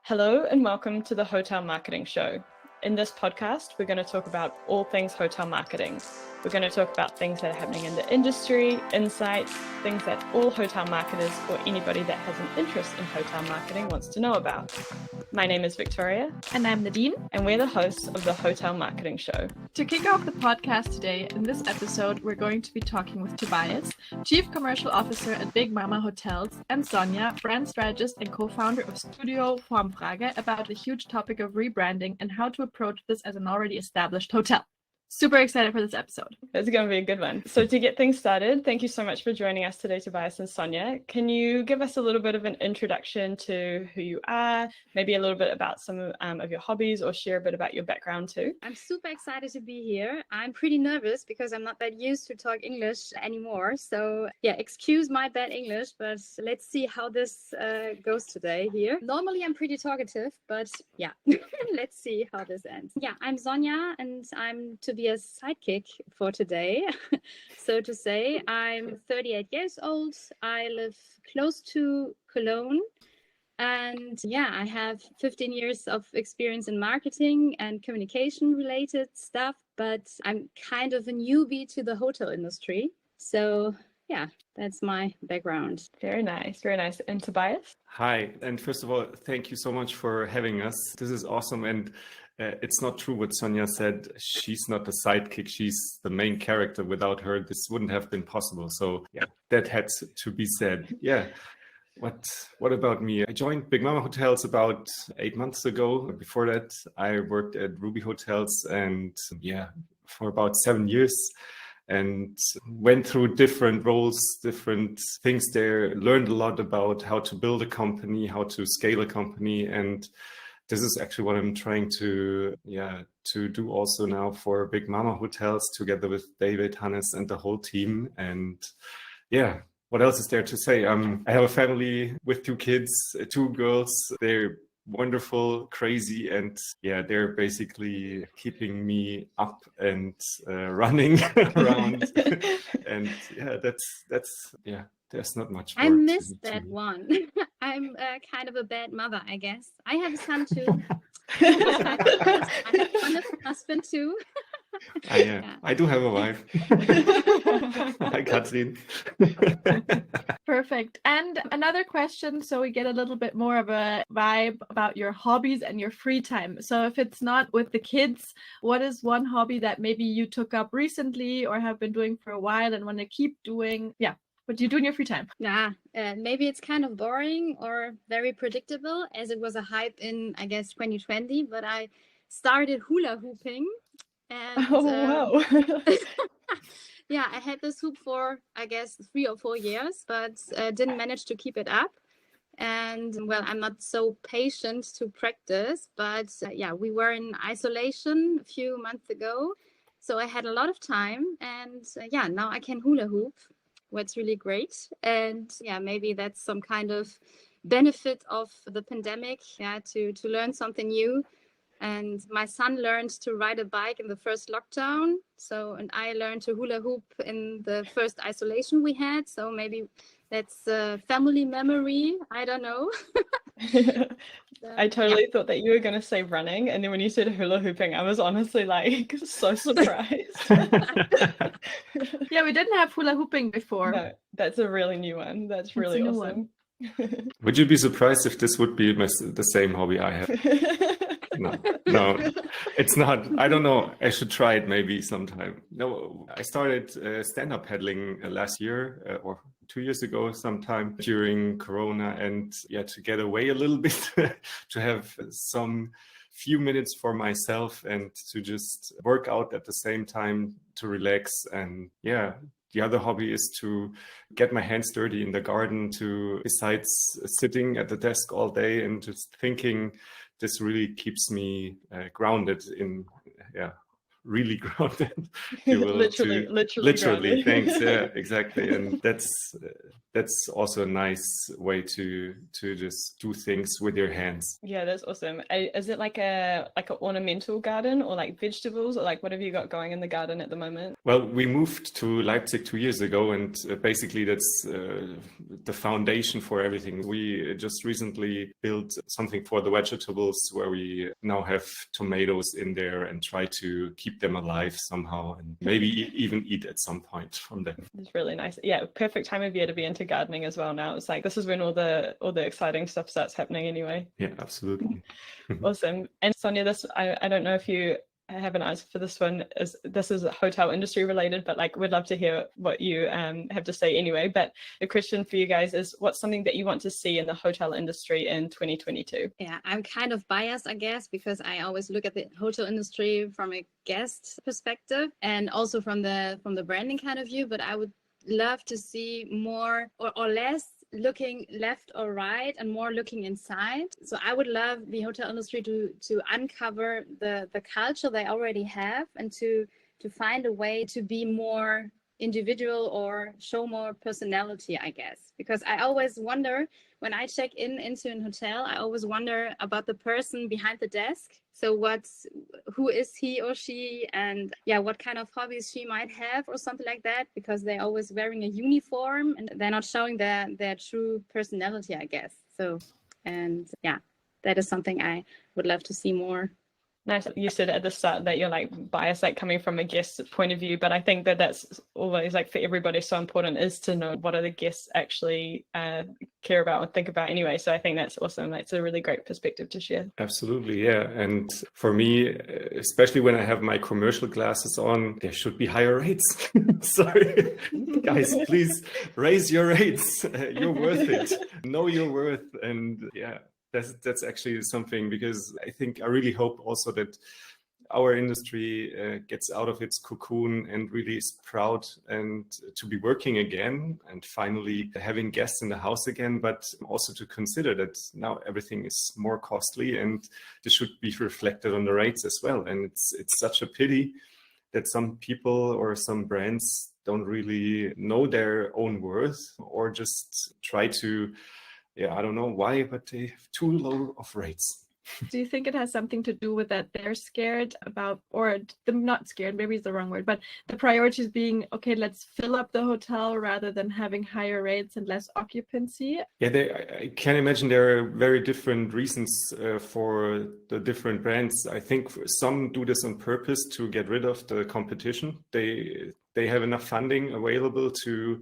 Hello and welcome to the Hotel Marketing Show. In this podcast, we're going to talk about all things hotel marketing. We're going to talk about things that are happening in the industry, insights, things that all hotel marketers or anybody that has an interest in hotel marketing wants to know about. My name is Victoria. And I'm Nadine. And we're the hosts of the Hotel Marketing Show. To kick off the podcast today, in this episode, we're going to be talking with Tobias, Chief Commercial Officer at Big Mama Hotels, and Sonja, Brand Strategist and co-founder of Studio Formfrage, about the huge topic of rebranding and how to approach this as an already established hotel. Super excited for this episode. It's going to be a good one. So to get things started, thank you so much for joining us today, Tobias and Sonja. Can you give us a little bit of an introduction to who you are, maybe a little bit about some of your hobbies, or share a bit about your background too? I'm super excited to be here. I'm pretty nervous because I'm not that used to talk English anymore. So yeah, excuse my bad English, but let's see how this goes today here. Normally I'm pretty talkative, but yeah, let's see how this ends. Yeah, I'm Sonja and I'm Tobias' sidekick for today. So to say, I'm 38 years old. I live close to Cologne. And yeah, I have 15 years of experience in marketing and communication related stuff, but I'm kind of a newbie to the hotel industry. So yeah, that's my background. Very nice, very nice. And Tobias? Hi, and first of all, thank you so much for having us. This is awesome. And it's not true what Sonja said. She's not the sidekick. She's the main character. Without her, this wouldn't have been possible. So yeah, that had to be said. Yeah. What about me? I joined Big Mama Hotels about 8 months ago. Before that, I worked at Ruby Hotels and for about 7 years and went through different roles, different things there, learned a lot about how to build a company, how to scale a company. And this is actually what I'm trying to do also now for Big Mama Hotels together with David, Hannes and the whole team. And yeah, what else is there to say? I have a family with 2 kids, 2 girls. They're wonderful, crazy, and yeah, they're basically keeping me up and running around. And yeah, that's there's not much more. I missed that one. I'm kind of a bad mother, I guess. I have a son too. I have a wonderful husband too. I do have a wife. Hi, Katrin. Perfect. And another question, so we get a little bit more of a vibe about your hobbies and your free time. So if it's not with the kids, what is one hobby that maybe you took up recently or have been doing for a while and want to keep doing? Yeah. What do you do in your free time? Maybe it's kind of boring or very predictable, as it was a hype in, I guess, 2020. But I started hula hooping. And, wow. yeah, I had this hoop for, I guess, 3 or 4 years, but didn't manage to keep it up. And well, I'm not so patient to practice, but we were in isolation a few months ago. So I had a lot of time and now I can hula hoop. What's really great. And yeah, maybe that's some kind of benefit of the pandemic, to learn something new. And my son learned to ride a bike in the first lockdown. And I learned to hula hoop in the first isolation we had. So maybe that's a family memory. I don't know. I totally thought that you were going to say running. And then when you said hula hooping, I was honestly like so surprised. Yeah, we didn't have hula hooping before. No, that's a really new one. That's really awesome. Would you be surprised if this would be the same hobby I have? No, it's not. I don't know. I should try it maybe sometime. No, I started stand-up paddling last year or 2 years ago sometime during Corona, and to get away a little bit, to have some few minutes for myself and to just work out at the same time, to relax. And the other hobby is to get my hands dirty in the garden, besides sitting at the desk all day and just thinking. This really keeps me grounded in really grounded. You will literally grounded. Thanks. Yeah, exactly. And that's also a nice way to just do things with your hands. Yeah, that's awesome. Is it like an ornamental garden, or like vegetables, or like what have you got going in the garden at the moment? Well, we moved to Leipzig 2 years ago, and basically that's the foundation for everything. We just recently built something for the vegetables where we now have tomatoes in there and try to keep them alive somehow, and maybe even eat at some point from them. It's really nice. Yeah, perfect time of year to be into gardening as well now. It's like this is when all the exciting stuff starts happening anyway. Yeah, absolutely. Awesome. And Sonja, I don't know if you have an answer for this one. This is hotel industry related, but like we'd love to hear what you have to say anyway. But the question for you guys is, what's something that you want to see in the hotel industry in 2022? Yeah, I'm kind of biased, I guess, because I always look at the hotel industry from a guest perspective and also from the branding kind of view. But I would love to see more or less looking left or right and more looking inside. So I would love the hotel industry to uncover the culture they already have and to find a way to be more individual or show more personality, I guess. Because I always wonder, when I check into a hotel, I always wonder about the person behind the desk. So who is he or she, and what kind of hobbies she might have or something like that, because they're always wearing a uniform and they're not showing their true personality, I guess. So, and that is something I would love to see more. Nice. You said at the start that you're like biased, like coming from a guest point of view, but I think that's always like for everybody so important is to know what are the guests actually care about and think about anyway. So I think that's awesome. That's a really great perspective to share. Absolutely, yeah. And for me, especially when I have my commercial glasses on, there should be higher rates. Sorry, guys, please raise your rates. You're worth it. Know your worth, and That's actually something, because I really hope also that our industry gets out of its cocoon and really is proud and to be working again and finally having guests in the house again, but also to consider that now everything is more costly and this should be reflected on the rates as well. And it's such a pity that some people or some brands don't really know their own worth or just try to I don't know why, but they have too low of rates. Do you think it has something to do with that they're scared about, or them not scared, maybe it's the wrong word, but the priorities being, okay, let's fill up the hotel rather than having higher rates and less occupancy? Yeah, I can imagine there are very different reasons for the different brands. I think some do this on purpose to get rid of the competition. They have enough funding available to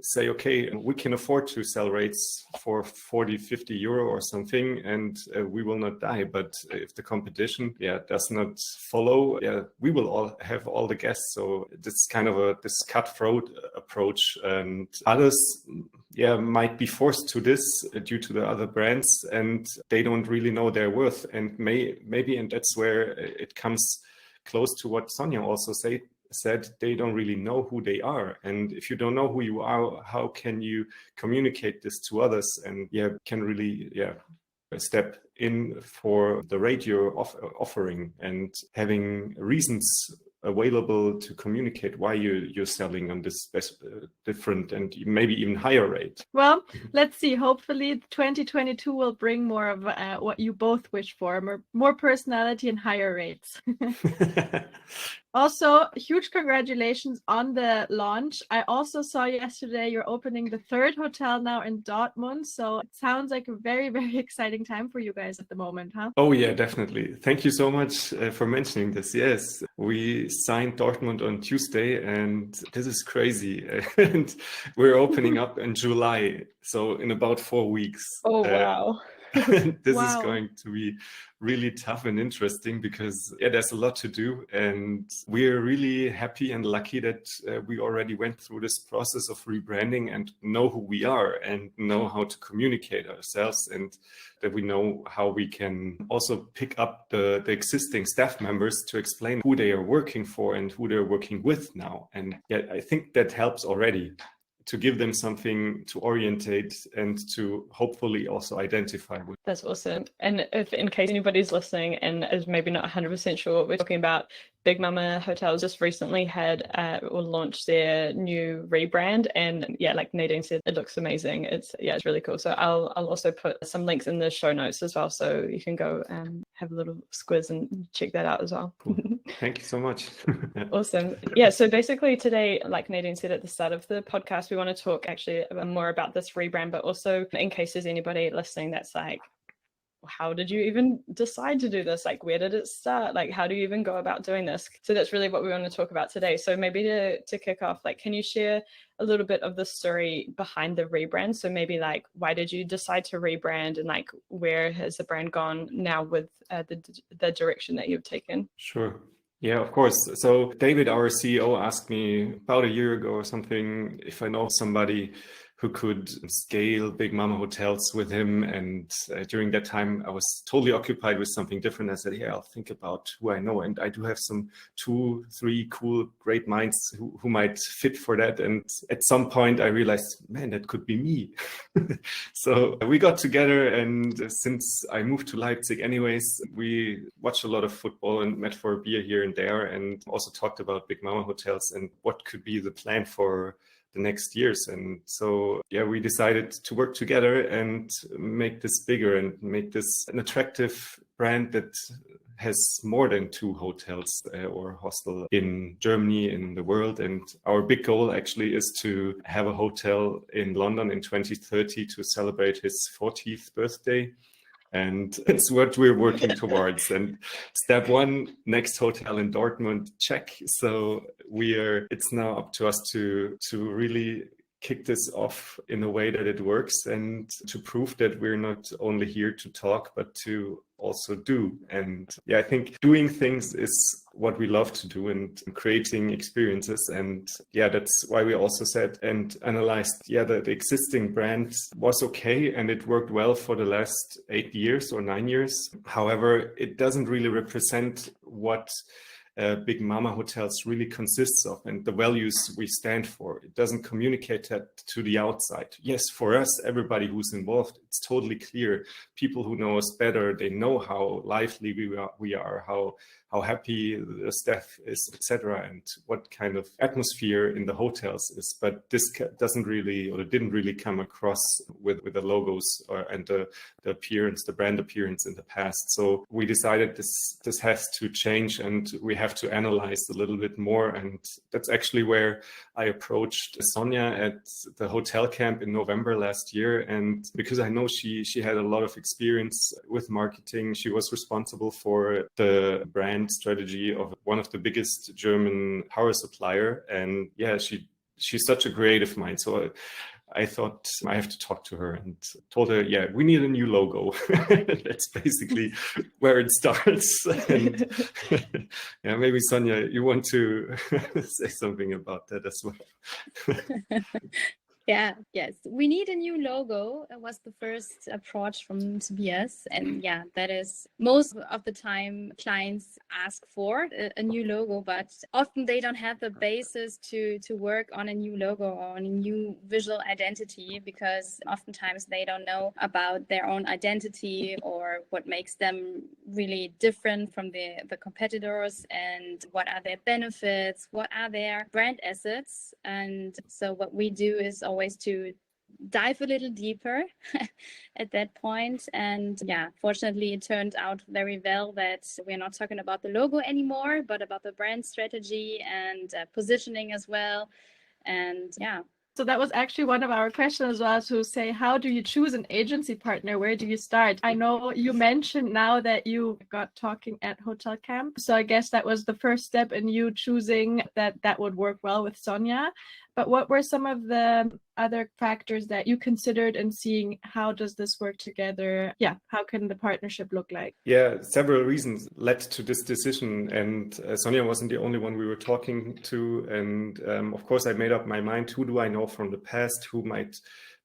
say, okay, we can afford to sell rates for 40, 50 euro or something, and we will not die. But if the competition does not follow, we will all have all the guests. So it's kind of this cutthroat approach, and others might be forced to this due to the other brands, and they don't really know their worth. And maybe, and that's where it comes close to what Sonja also said, they don't really know who they are. And if you don't know who you are, how can you communicate this to others and can really step in for the rate you're offering and having reasons available to communicate why you're selling on this different and maybe even higher rate. Well, let's see. Hopefully 2022 will bring more of what you both wish for, more personality and higher rates. Also, huge congratulations on the launch. I also saw yesterday you're opening the third hotel now in Dortmund. So it sounds like a very, very exciting time for you guys at the moment, huh? Oh, yeah, definitely. Thank you so much for mentioning this. Yes, we signed Dortmund on Tuesday and this is crazy. And we're opening up in July. So in about 4 weeks. Oh, wow. This is going to be really tough and interesting because there's a lot to do, and we're really happy and lucky that we already went through this process of rebranding and know who we are and know how to communicate ourselves, and that we know how we can also pick up the existing staff members to explain who they are working for and who they're working with now. And I think that helps already to give them something to orientate and to hopefully also identify with. That's awesome. And if in case anybody's listening and is maybe not 100% sure what we're talking about, Big Mama Hotels just recently had or launched their new rebrand, and yeah, like Nadine said, it looks amazing. It's really cool. So I'll also put some links in the show notes as well, so you can go and have a little squiz and check that out as well. Cool. Thank you so much. Awesome. Yeah, so basically today, like Nadine said at the start of the podcast, we want to talk actually more about this rebrand, but also in case there's anybody listening that's like, how did you even decide to do this? Like, where did it start? Like, how do you even go about doing this? So that's really what we want to talk about today. So maybe to kick off, like, can you share a little bit of the story behind the rebrand? So maybe like, why did you decide to rebrand, and like, where has the brand gone now with the direction that you've taken? Sure. Yeah, of course. So David, our CEO, asked me about a year ago or something if I know somebody who could scale Big Mama Hotels with him. And during that time, I was totally occupied with something different. I said, yeah, I'll think about who I know. And I do have some 2-3 cool, great minds who might fit for that. And at some point I realized, man, that could be me. So we got together, and since I moved to Leipzig anyways, we watched a lot of football and met for a beer here and there, and also talked about Big Mama Hotels and what could be the plan for the next years. And so, yeah, we decided to work together and make this bigger and make this an attractive brand that has more than 2 hotels or hostel in Germany, in the world. And our big goal actually is to have a hotel in London in 2030 to celebrate his 40th birthday. And it's what we're working towards. And step 1, next hotel in Dortmund, check. So it's now up to us to really kick this off in a way that it works, and to prove that we're not only here to talk, but to also do. And yeah, I think doing things is what we love to do, and creating experiences. And yeah, that's why we also said and analyzed, yeah, the existing brand was okay and it worked well for the last 8 years or 9 years. However, it doesn't really represent what Big Mama Hotels really consists of and the values we stand for. It doesn't communicate that to the outside. Yes, for us, everybody who's involved, it's totally clear. People who know us better, they know how lively we are, how happy the staff is, etc., and what kind of atmosphere in the hotels is. But this doesn't really, or it didn't really come across with the logos and the appearance, the brand appearance in the past. So we decided this has to change, and we have to analyze a little bit more. And that's actually where I approached Sonja at the hotel camp in November last year. And because I know she had a lot of experience with marketing, she was responsible for the brand strategy of one of the biggest German power supplier. And yeah, she's such a creative mind. So I thought I have to talk to her, and told her, yeah, we need a new logo. That's basically where it starts. And yeah, maybe Sonja, you want to say something about that as well? Yeah, yes. We need a new logo. It was the first approach from Tobias. And yeah, that is most of the time clients ask for a new logo, but often they don't have the basis to work on a new logo or on a new visual identity, because oftentimes they don't know about their own identity or what makes them really different from the competitors, and what are their benefits, what are their brand assets. And so what we do is always to dive a little deeper at that point. And yeah, fortunately it turned out very well that we're not talking about the logo anymore, but about the brand strategy and positioning as well. And yeah. So that was actually one of our questions as well, to say, how do you choose an agency partner? Where do you start? I know you mentioned now that you got talking at Hotel Camp. So I guess that was the first step in you choosing that would work well with Sonja. But what were some of the other factors that you considered in seeing how does this work together? Yeah, how can the partnership look like? Yeah, several reasons led to this decision, and Sonja wasn't the only one we were talking to. And of course, I made up my mind, who do I know from the past who might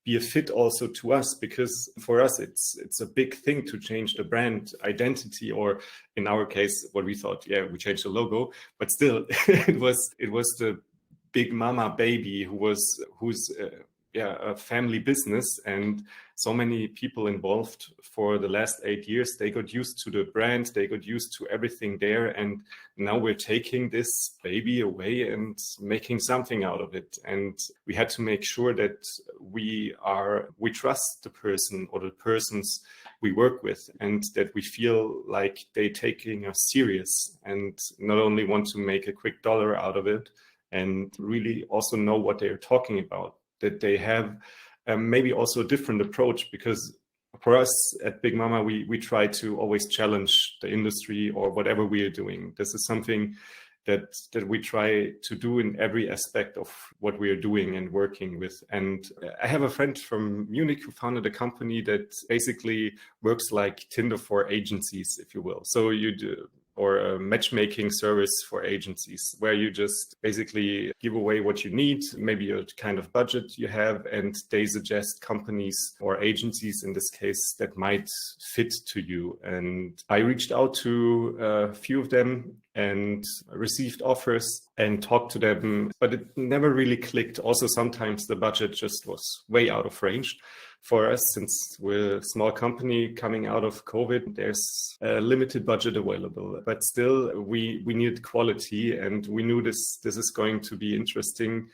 be a fit also to us, because for us it's a big thing to change the brand identity, or in our case, what we thought, yeah, we changed the logo, but still it was the Big Mama baby who's a family business, and so many people involved for the last 8 years. They got used to the brand, they got used to everything there, and now we're taking this baby away and making something out of it. And we had to make sure that we trust the person or the persons we work with, and that we feel like they taking us serious and not only want to make a quick dollar out of it, and really also know what they're talking about, that they have maybe also a different approach. Because for us at Big Mama, we try to always challenge the industry or whatever we are doing. This is something that we try to do in every aspect of what we are doing and working with. And I have a friend from Munich who founded a company that basically works like Tinder for agencies, if you will. So you do, or a matchmaking service for agencies, where you just basically give away what you need, maybe a kind of budget you have, and they suggest companies or agencies in this case that might fit to you. And I reached out to a few of them and received offers and talked to them, but it never really clicked. Also, sometimes the budget just was way out of range. For us, since we're a small company coming out of COVID, there's a limited budget available, but still we need quality, and we knew this is going to be interesting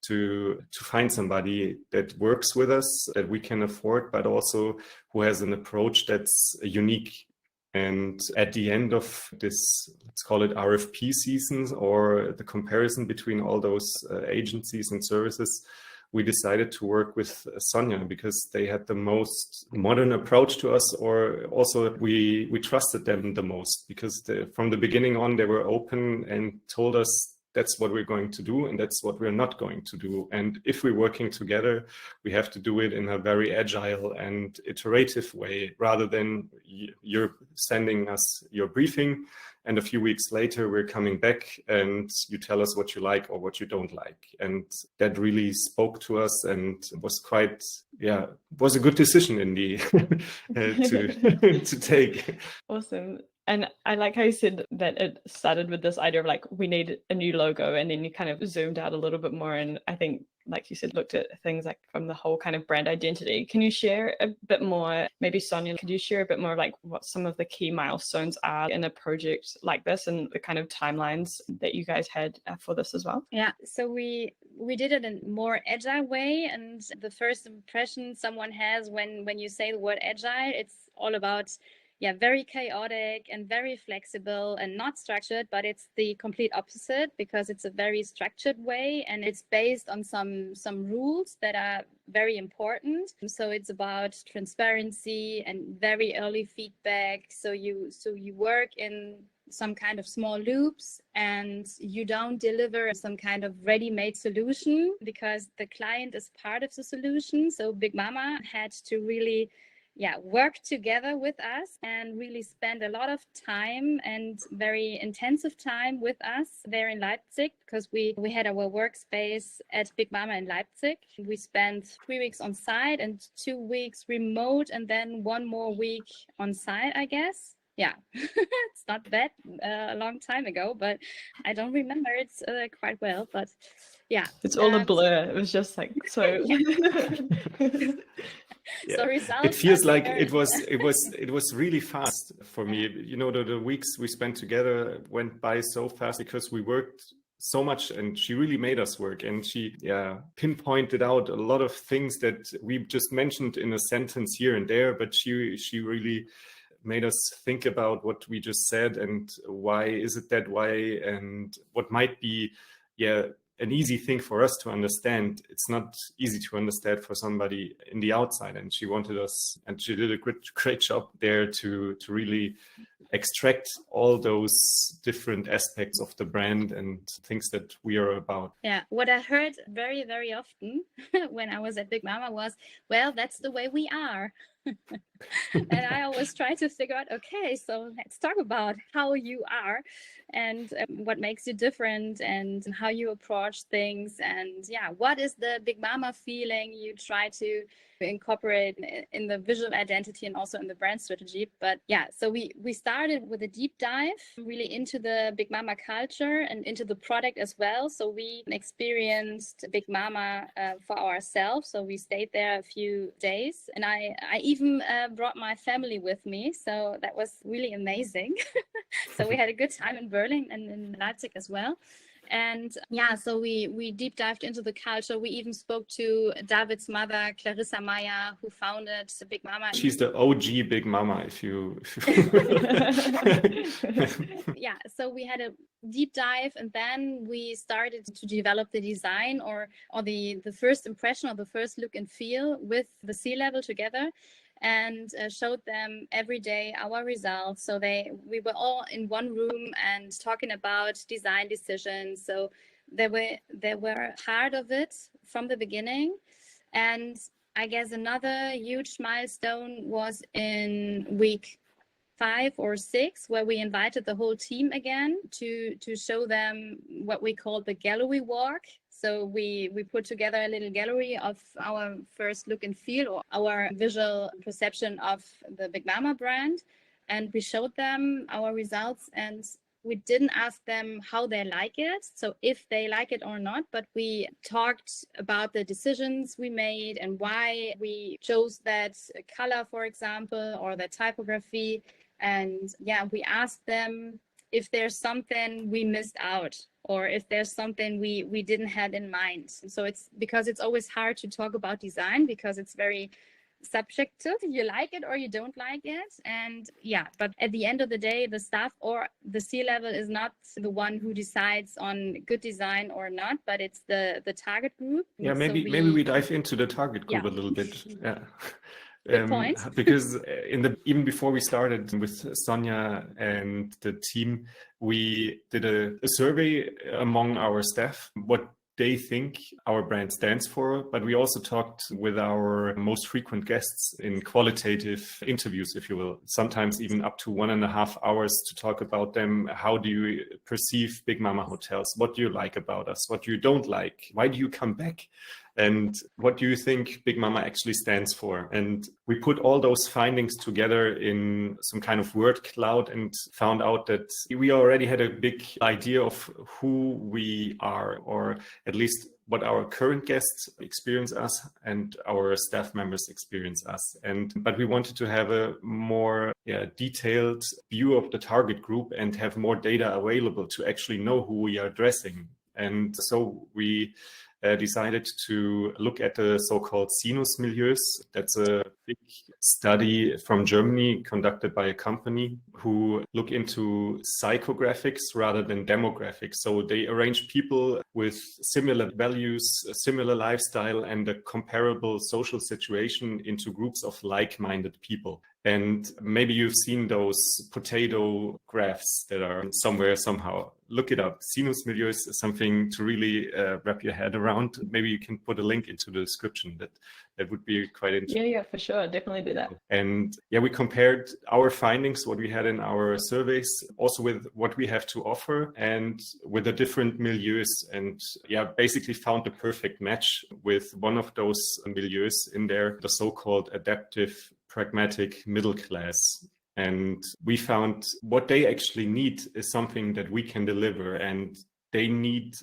to find somebody that works with us, that we can afford, but also who has an approach that's unique. And at the end of this, let's call it RFP seasons, or the comparison between all those agencies and services, we decided to work with Sonja because they had the most modern approach to us, or also we trusted them the most, because from the beginning on, they were open and told us that's what we're going to do and that's what we're not going to do. And if we're working together, we have to do it in a very agile and iterative way, rather than you're sending us your briefing and a few weeks later we're coming back and you tell us what you like or what you don't like. And that really spoke to us, and was was a good decision in the to take. Awesome. And I like how you said that it started with this idea of like, we need a new logo, and then you kind of zoomed out a little bit more. And I think, like you said, looked at things like from the whole kind of brand identity. Can you share a bit more, maybe Sonja, could you share a bit more like what some of the key milestones are in a project like this, and the kind of timelines that you guys had for this as well? Yeah, so we did it in a more agile way. And the first impression someone has when you say the word agile, it's all about very chaotic and very flexible and not structured, but it's the complete opposite, because it's a very structured way and it's based on some rules that are very important. So it's about transparency and very early feedback. So you work in some kind of small loops, and you don't deliver some kind of ready-made solution, because the client is part of the solution. So Big Mama had to really work together with us and really spend a lot of time and very intensive time with us there in Leipzig, because we had our workspace at Big Mama in Leipzig. We spent 3 weeks on site and 2 weeks remote, and then 1 more week on site, I guess. Yeah, it's not that a long time ago, but I don't remember it quite well. But yeah, it's all a blur. It was just like so. So results, it feels like it was really fast for me. You know, the weeks we spent together went by so fast because we worked so much, and she really made us work, and she pinpointed out a lot of things that we just mentioned in a sentence here and there, but she really made us think about what we just said, and why is it that way, and what might be an easy thing for us to understand. It's not easy to understand for somebody in the outside, and she wanted us, and she did a great job there to really extract all those different aspects of the brand and things that we are about. Yeah, what I heard very, very often when I was at Big Mama was, well, that's the way we are. And I always try to figure out, okay, so let's talk about how you are and what makes you different and how you approach things. And yeah, what is the Big Mama feeling you try to incorporate in the visual identity and also in the brand strategy. But yeah, so we started with a deep dive really into the Big Mama culture and into the product as well. So we experienced Big Mama for ourselves. So we stayed there a few days, and I even brought my family with me. So that was really amazing. So we had a good time in Berlin and in Leipzig as well. And yeah, so we deep dived into the culture. We even spoke to David's mother, Clarissa Meyer, who founded Big Mama. She's the OG Big Mama, if you... Yeah, so we had a deep dive, and then we started to develop the design or the first impression or the first look and feel with the C-level together, and showed them every day our results. So we were all in one room and talking about design decisions. So they were part of it from the beginning. And I guess another huge milestone was in week 5 or 6, where we invited the whole team again to show them what we call the gallery walk. So we put together a little gallery of our first look and feel, or our visual perception of the Big Mama brand. And we showed them our results, and we didn't ask them how they like it, so if they like it or not, but we talked about the decisions we made and why we chose that color, for example, or the typography. And yeah, we asked them if there's something we missed out, or if there's something we didn't have in mind. So it's because it's always hard to talk about design because it's very subjective. You like it or you don't like it. And yeah, but at the end of the day, the staff or the C-level is not the one who decides on good design or not, but it's the target group. Yeah, maybe we dive into the target group a little bit. Yeah. Good point. Because even before we started with Sonja and the team, we did a survey among our staff, what they think our brand stands for, but we also talked with our most frequent guests in qualitative interviews, if you will, sometimes even up to 1.5 hours to talk about them. How do you perceive Big Mama hotels? What do you like about us? What you don't like? Why do you come back? And what do you think Big Mama actually stands for? And we put all those findings together in some kind of word cloud and found out that we already had a big idea of who we are, or at least what our current guests experience us and our staff members experience us. But we wanted to have a more detailed view of the target group and have more data available to actually know who we are addressing. And so we decided to look at the so-called sinus milieus. That's a big study from Germany conducted by a company who look into psychographics rather than demographics. So they arrange people with similar values, a similar lifestyle, and a comparable social situation into groups of like-minded people. And maybe you've seen those potato graphs that are somewhere, somehow. Look it up. Sinus milieus is something to really wrap your head around. Maybe you can put a link into the description. That would be quite interesting. Yeah, for sure. Definitely do that. And yeah, we compared our findings, what we had in our surveys, also with what we have to offer and with the different milieus. And yeah, basically found the perfect match with one of those milieus in there, the so-called adaptive pragmatic middle class. And we found what they actually need is something that we can deliver, and they need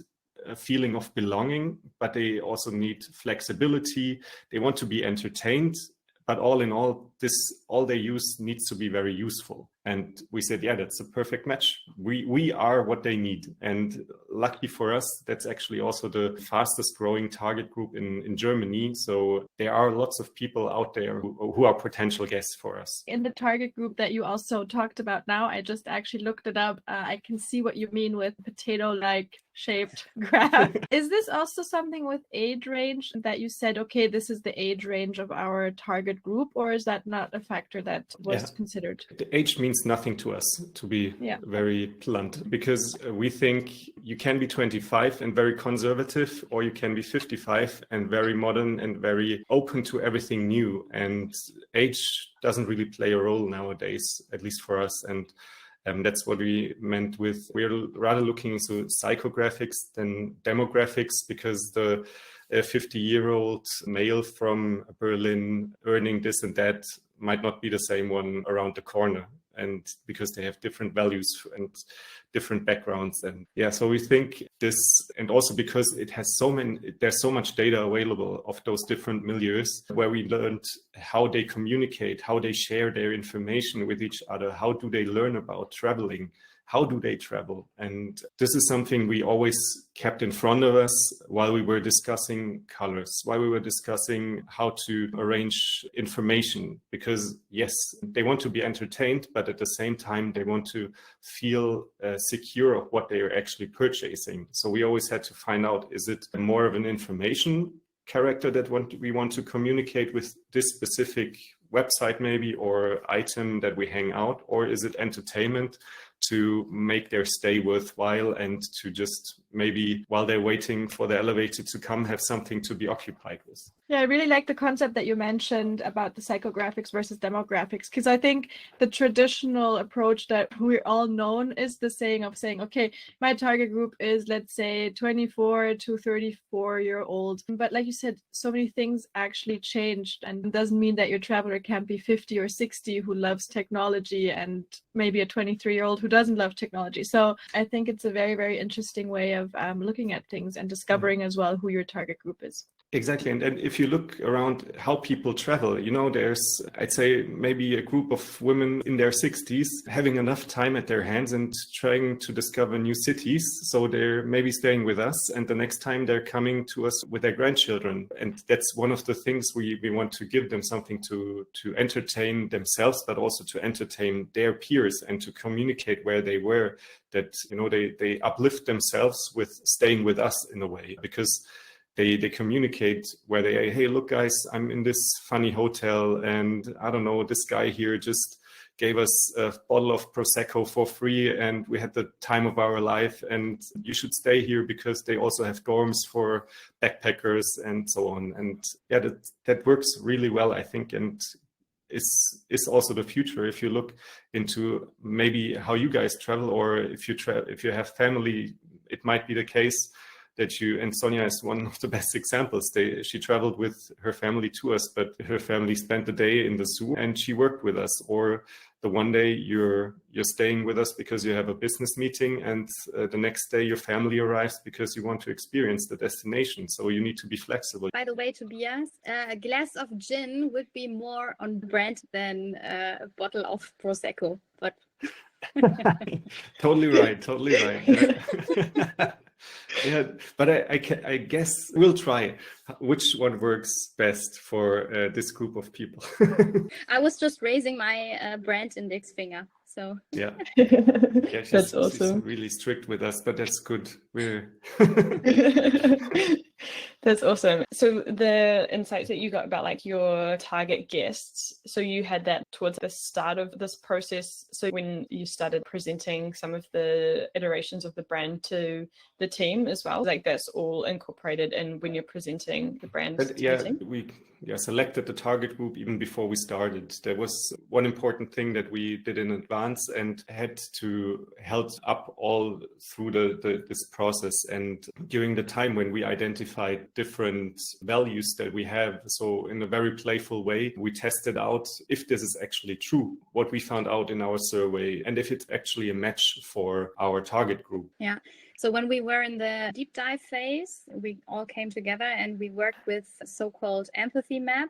a feeling of belonging, but they also need flexibility. They want to be entertained, but all in all, all they use needs to be very useful. And we said, yeah, that's a perfect match. We are what they need. And lucky for us, that's actually also the fastest growing target group in Germany. So there are lots of people out there who are potential guests for us. In the target group that you also talked about now, I just actually looked it up. I can see what you mean with potato-like shaped graph. Is this also something with age range that you said, okay, this is the age range of our target group, or is that not a factor that was considered? The age means means nothing to us, to be very blunt, because we think you can be 25 and very conservative, or you can be 55 and very modern and very open to everything new. And age doesn't really play a role nowadays, at least for us. And that's what we meant with, we're rather looking into psychographics than demographics, because the 50-year-old male from Berlin earning this and that might not be the same one around the corner, and because they have different values and different backgrounds. And so we think this, and also because it has there's so much data available of those different milieus, where we learned how they communicate, how they share their information with each other, how do they learn about traveling, how do they travel. And this is something we always kept in front of us while we were discussing colors, while we were discussing how to arrange information, because yes, they want to be entertained, but at the same time, they want to feel secure of what they are actually purchasing. So we always had to find out, is it more of an information character that we want to communicate with this specific website maybe, or item that we hang out, or is it entertainment to make their stay worthwhile, and to just maybe while they're waiting for the elevator to come, have something to be occupied with. Yeah, I really like the concept that you mentioned about the psychographics versus demographics, because I think the traditional approach that we're all known is the saying, okay, my target group is, let's say, 24 to 34-year-old. But like you said, so many things actually changed, and it doesn't mean that your traveler can't be 50 or 60 who loves technology, and maybe a 23-year-old who doesn't love technology. So I think it's a very, very interesting way of looking at things and discovering as well who your target group is. Exactly. And if you look around how people travel, there's, I'd say, maybe a group of women in their 60s having enough time at their hands and trying to discover new cities. So they're maybe staying with us, and the next time they're coming to us with their grandchildren. And that's one of the things we want to give them, something to entertain themselves, but also to entertain their peers and to communicate where they were, that, they uplift themselves with staying with us in a way, because they communicate where they, hey, look guys, I'm in this funny hotel, and I don't know, this guy here just gave us a bottle of Prosecco for free, and we had the time of our life, and you should stay here because they also have dorms for backpackers and so on. And that works really well, I think, and is also the future. If you look into maybe how you guys travel, or if you have family, it might be the case that you, and Sonja is one of the best examples. She traveled with her family to us, but her family spent the day in the zoo and she worked with us. Or the one day you're staying with us because you have a business meeting, and the next day your family arrives because you want to experience the destination. So you need to be flexible. By the way, Tobias, a glass of gin would be more on brand than a bottle of Prosecco. But Totally right. Yeah, but I guess we'll try which one works best for this group of people. I was just raising my brand index finger. So yeah, That's awesome. She's really strict with us, but that's good. That's awesome. So the insights that you got about like your target guests, so you had that towards the start of this process. So when you started presenting some of the iterations of the brand to the team as well, like that's all incorporated in when you're presenting the brand to the team? We selected the target group even before we started. There was one important thing that we did in advance and had to help up all through this process. And during the time when we identified different values that we have, so in a very playful way, we tested out if this is actually true, what we found out in our survey, and if it's actually a match for our target group. Yeah. So when we were in the deep dive phase, we all came together and we worked with a so-called empathy map,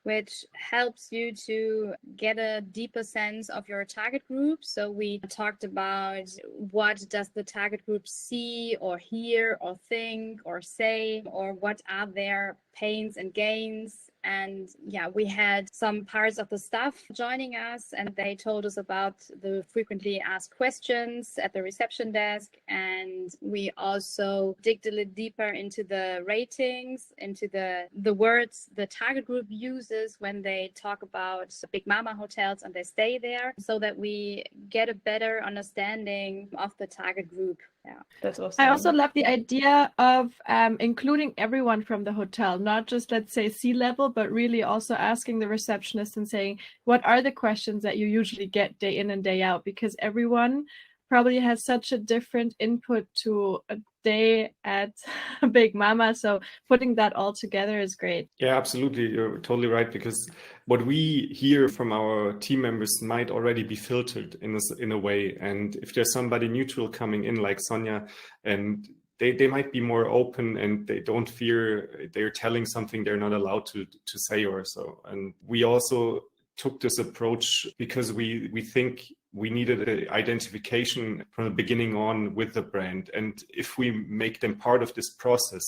which helps you to get a deeper sense of your target group. So we talked about what does the target group see or hear or think or say, or what are their pains and gains, And yeah, we had some parts of the staff joining us, and they told us about the frequently asked questions at the reception desk. And we also digged a little deeper into the ratings, into the words the target group uses when they talk about Big Mama hotels and they stay there, so that we get a better understanding of the target group. Yeah, that's awesome. I also love the idea of including everyone from the hotel, not just, let's say, C-level, but really also asking the receptionist and saying, what are the questions that you usually get day in and day out? Because everyone probably has such a different input to a day at Big Mama. So putting that all together is great. Yeah, absolutely. You're totally right, because what we hear from our team members might already be filtered in a way. And if there's somebody neutral coming in like Sonja, and they might be more open and they don't fear they're telling something they're not allowed to say or so. And we also took this approach because we think we needed an identification from the beginning on with the brand. And if we make them part of this process,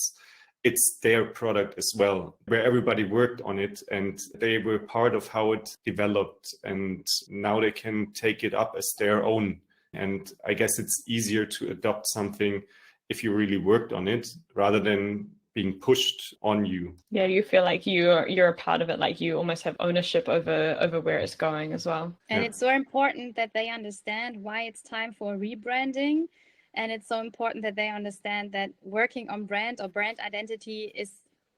it's their product as well, where everybody worked on it and they were part of how it developed. And now they can take it up as their own. And I guess it's easier to adopt something if you really worked on it rather than being pushed on you. Yeah, you feel like you're a part of it, like you almost have ownership over where it's going as well. And it's so important that they understand why it's time for rebranding. And it's so important that they understand that working on brand or brand identity is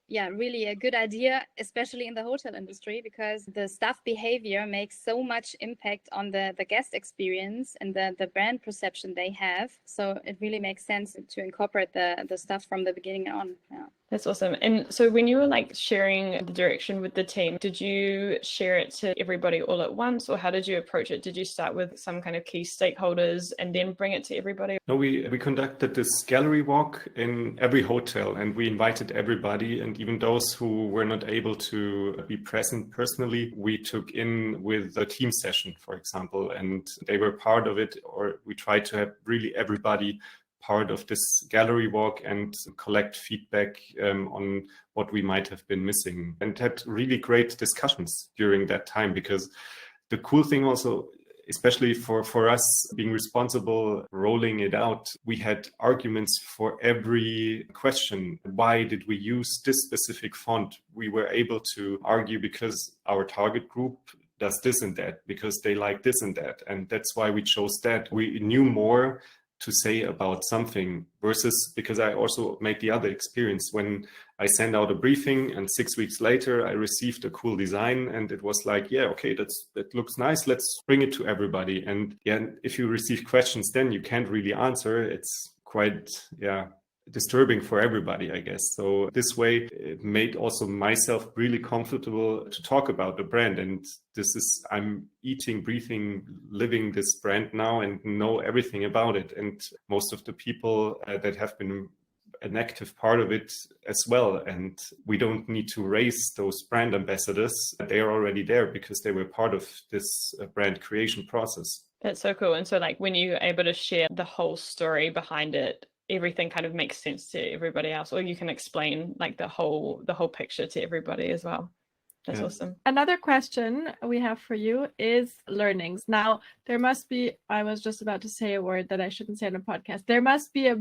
really a good idea, especially in the hotel industry, because the staff behavior makes so much impact on the guest experience and the brand perception they have. So it really makes sense to incorporate the stuff from the beginning on. Yeah. That's awesome. And so when you were like sharing the direction with the team, did you share it to everybody all at once, or how did you approach it? Did you start with some kind of key stakeholders and then bring it to everybody? No, we conducted this gallery walk in every hotel, and we invited everybody, and even those who were not able to be present personally, we took in with a team session, for example, and they were part of it, or we tried to have really everybody part of this gallery walk and collect feedback on what we might have been missing, and had really great discussions during that time. Because the cool thing also, especially for us being responsible rolling it out, we had arguments for every question. Why did we use this specific font? We were able to argue because our target group does this and that, because they like this and that, and that's why we chose that. We knew more to say about something, versus because I also made the other experience when I send out a briefing and 6 weeks later I received a cool design and it was like, yeah, okay, that looks nice, let's bring it to everybody. And yeah, if you receive questions then you can't really answer, it's quite disturbing for everybody, I guess. So this way it made also myself really comfortable to talk about the brand. And this is, I'm eating, breathing, living this brand now and know everything about it. And most of the people that have been an active part of it as well. And we don't need to raise those brand ambassadors. They are already there because they were part of this brand creation process. That's so cool. And so like when you're able to share the whole story behind it, everything kind of makes sense to everybody else, or you can explain like the whole picture to everybody as well. That's awesome. Another question we have for you is learnings. Now, there must be, I was just about to say a word that I shouldn't say on a podcast. There must be a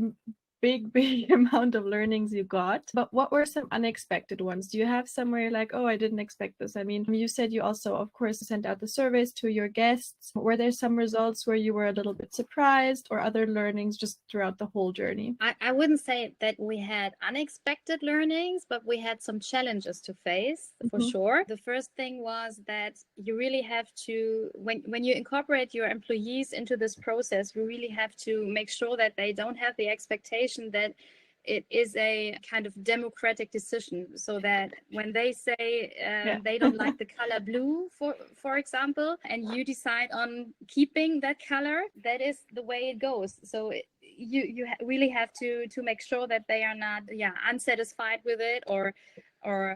big amount of learnings you got, but what were some unexpected ones? Do you have somewhere like, oh, I didn't expect this? I mean, you said you also, of course, sent out the surveys to your guests. Were there some results where you were a little bit surprised, or other learnings just throughout the whole journey? I wouldn't say that we had unexpected learnings, but we had some challenges to face for sure. The first thing was that you really have to, when you incorporate your employees into this process, you really have to make sure that they don't have the expectation that it is a kind of democratic decision, so that when they say they don't like the color blue, for example, and you decide on keeping that color, that is the way it goes. So you really have to make sure that they are not unsatisfied with it, or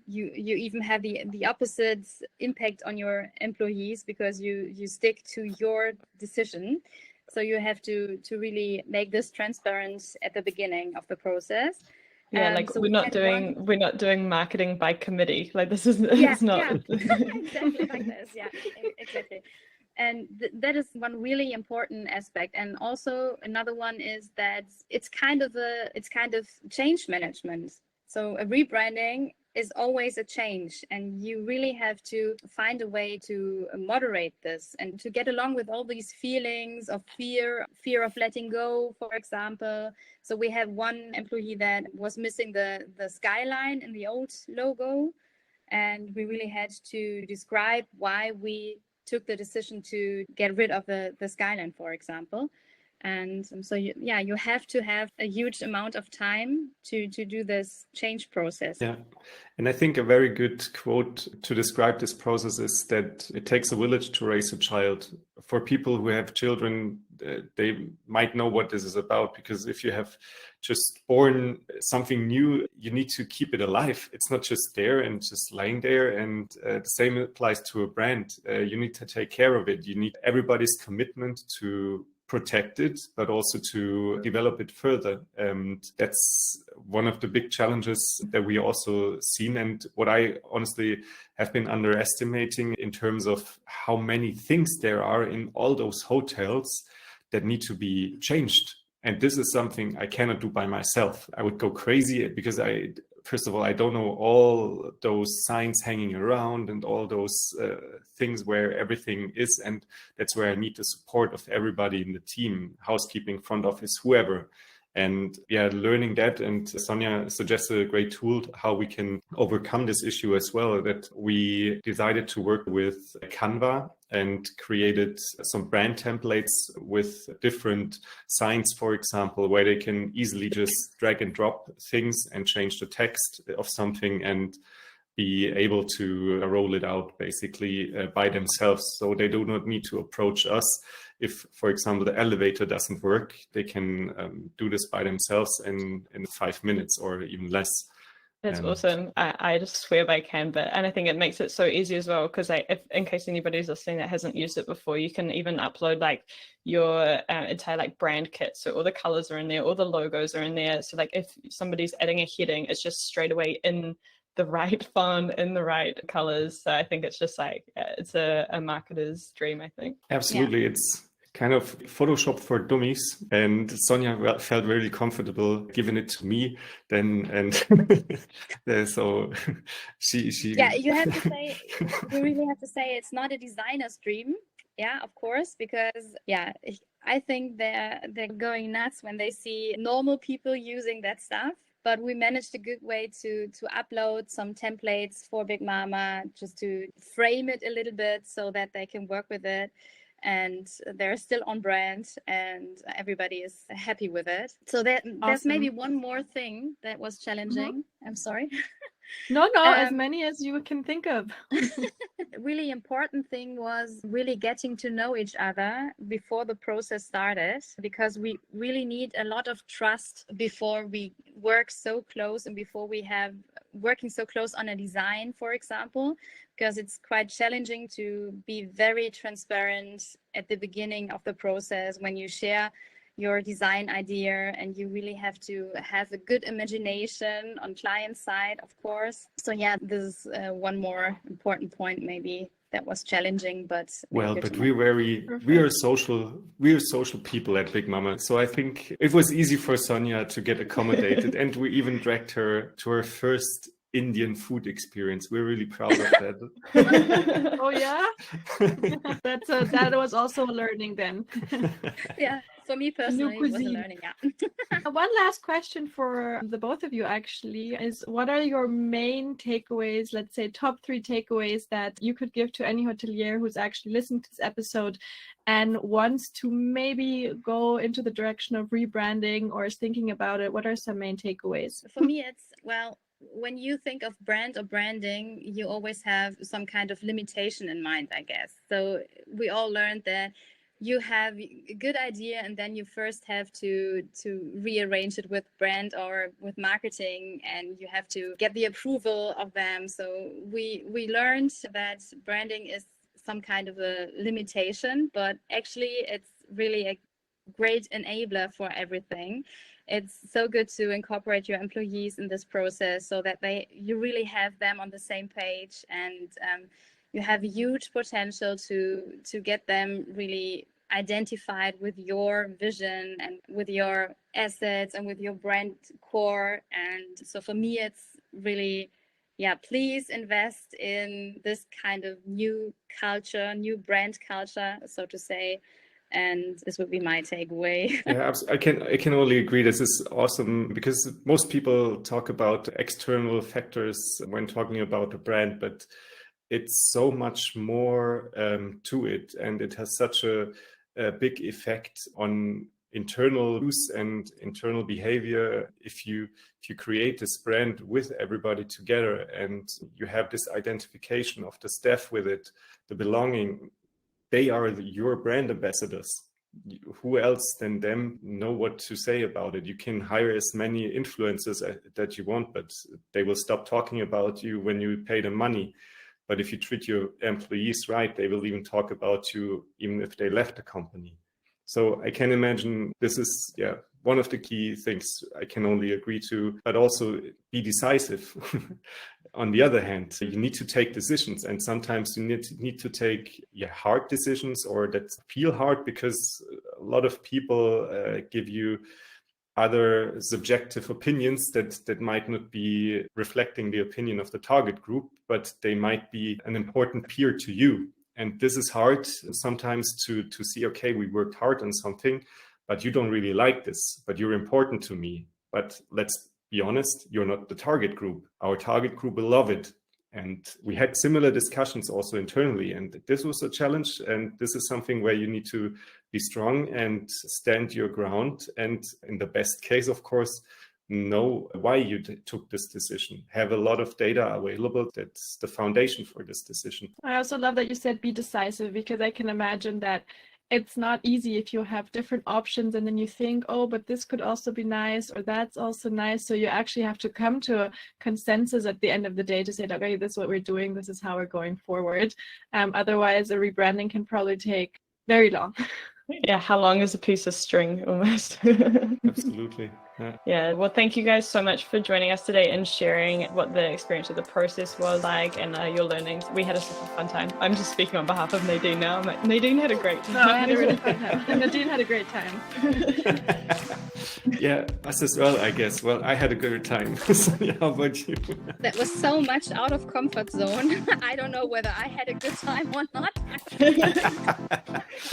you even have the opposite impact on your employees because you stick to your decision. So you have to really make this transparent at the beginning of the process. Yeah, like So we're we not had doing marketing by committee. Like this is yeah, it's not. yeah, exactly like this. Yeah, exactly. And that is one really important aspect. And also another one is that it's kind of change management. So a rebranding is always a change, and you really have to find a way to moderate this and to get along with all these feelings of fear of letting go, for example. So we have one employee that was missing the skyline in the old logo, and we really had to describe why we took the decision to get rid of the skyline, for example. And so you have to have a huge amount of time to do this change process. Yeah. And I think a very good quote to describe this process is that it takes a village to raise a child. For people who have children, they might know what this is about, because if you have just born something new, you need to keep it alive. It's not just there and just lying there. And the same applies to a brand. You need to take care of it. You need everybody's commitment to protect it, but also to develop it further. And that's one of the big challenges that we also seen, and what I honestly have been underestimating in terms of how many things there are in all those hotels that need to be changed. And this is something I cannot do by myself. I would go crazy because first of all, I don't know all those signs hanging around and all those things where everything is. And that's where I need the support of everybody in the team, housekeeping, front office, whoever. And yeah, learning that, and Sonja suggested a great tool how we can overcome this issue as well, that we decided to work with Canva and created some brand templates with different signs, for example, where they can easily just drag and drop things and change the text of something and be able to roll it out basically by themselves. So they do not need to approach us. If, for example, the elevator doesn't work, they can do this by themselves in 5 minutes or even less. That's awesome. I just swear by Canva, and I think it makes it so easy as well, because if in case anybody's listening that hasn't used it before, you can even upload like your entire like brand kit, so all the colors are in there, all the logos are in there, so like if somebody's adding a heading, it's just straight away in the right font, in the right colors. So I think it's just like it's a marketer's dream, I think. Absolutely. Yeah. It's kind of Photoshop for dummies, and Sonja felt really comfortable giving it to me then, and so she yeah, you really have to say it's not a designer's dream. Yeah, of course, because yeah, I think they're going nuts when they see normal people using that stuff. But we managed a good way to upload some templates for Big Mama, just to frame it a little bit so that they can work with it. And they're still on brand, and everybody is happy with it. So there's maybe one more thing that was challenging. Mm-hmm. I'm sorry. No, as many as you can think of. Really important thing was really getting to know each other before the process started, because we really need a lot of trust before we work so close and before we have working so close on a design, for example, because it's quite challenging to be very transparent at the beginning of the process when you share your design idea, and you really have to have a good imagination on client side, of course. So yeah, this is one more important point maybe that was challenging, but we are social people at Big Mama. So I think it was easy for Sonja to get accommodated, and we even dragged her to her first Indian food experience. We're really proud of that. Oh yeah, that was also a learning then. Yeah, for me personally, it was a learning. Yeah. One last question for the both of you actually is: what are your main takeaways? Let's say top 3 takeaways that you could give to any hotelier who's actually listening to this episode and wants to maybe go into the direction of rebranding or is thinking about it. What are some main takeaways? For me, it's when you think of brand or branding, you always have some kind of limitation in mind, I guess. So we all learned that you have a good idea, and then you first have to rearrange it with brand or with marketing, and you have to get the approval of them. So we learned that branding is some kind of a limitation, but actually it's really a great enabler for everything. it's so good to incorporate your employees in this process so that you really have them on the same page, and you have huge potential to get them really identified with your vision and with your assets and with your brand core. And so for me, it's really, please invest in this kind of new culture, new brand culture, so to say. And this would be my takeaway. Yeah, I can only agree. This is awesome because most people talk about external factors when talking about a brand, but it's so much more to it, and it has such a big effect on internal use and internal behavior. If you create this brand with everybody together and you have this identification of the staff with it, the belonging, they are your brand ambassadors. Who else than them know what to say about it? You can hire as many influencers that you want, but they will stop talking about you when you pay them money. But if you treat your employees right, they will even talk about you even if they left the company. So I can imagine this is one of the key things I can only agree to, but also be decisive. On the other hand, you need to take decisions, and sometimes you need to take hard decisions, or that feel hard, because a lot of people give you other subjective opinions that might not be reflecting the opinion of the target group, but they might be an important peer to you. And this is hard sometimes to see, okay, we worked hard on something, but you don't really like this, but you're important to me. But let's be honest, you're not the target group. Our target group will love it. And we had similar discussions also internally. And this was a challenge. And this is something where you need to be strong and stand your ground. And in the best case, of course, know why you took this decision. Have a lot of data available. That's the foundation for this decision. I also love that you said be decisive, because I can imagine that it's not easy if you have different options and then you think, oh, but this could also be nice, or that's also nice. So you actually have to come to a consensus at the end of the day to say, okay, this is what we're doing. This is how we're going forward. Otherwise, a rebranding can probably take very long. Yeah, how long is a piece of string almost? Absolutely. Yeah, well, thank you guys so much for joining us today and sharing what the experience of the process was like and your learnings. We had a super fun time. I'm just speaking on behalf of Nadine now. Nadine had a great time. No, I had a really fun time. And Nadine had a great time. Yeah, us as well, I guess. Well, I had a good time. Sonja, how about you? That was so much out of comfort zone. I don't know whether I had a good time or not.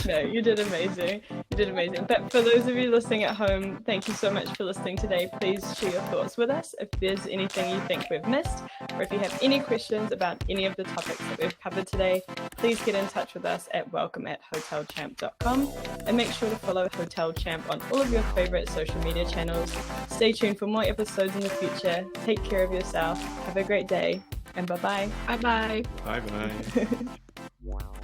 No, you did amazing. You did amazing. But for those of you listening at home, thank you so much for listening today. Please share your thoughts with us if there's anything you think we've missed, or if you have any questions about any of the topics that we've covered today, please get in touch with us at welcome@hotelchamp.com, and make sure to follow Hotel Champ on all of your favorite social media channels. Stay tuned for more episodes in the future. Take care of yourself. Have a great day, and bye-bye. Bye-bye. Bye-bye.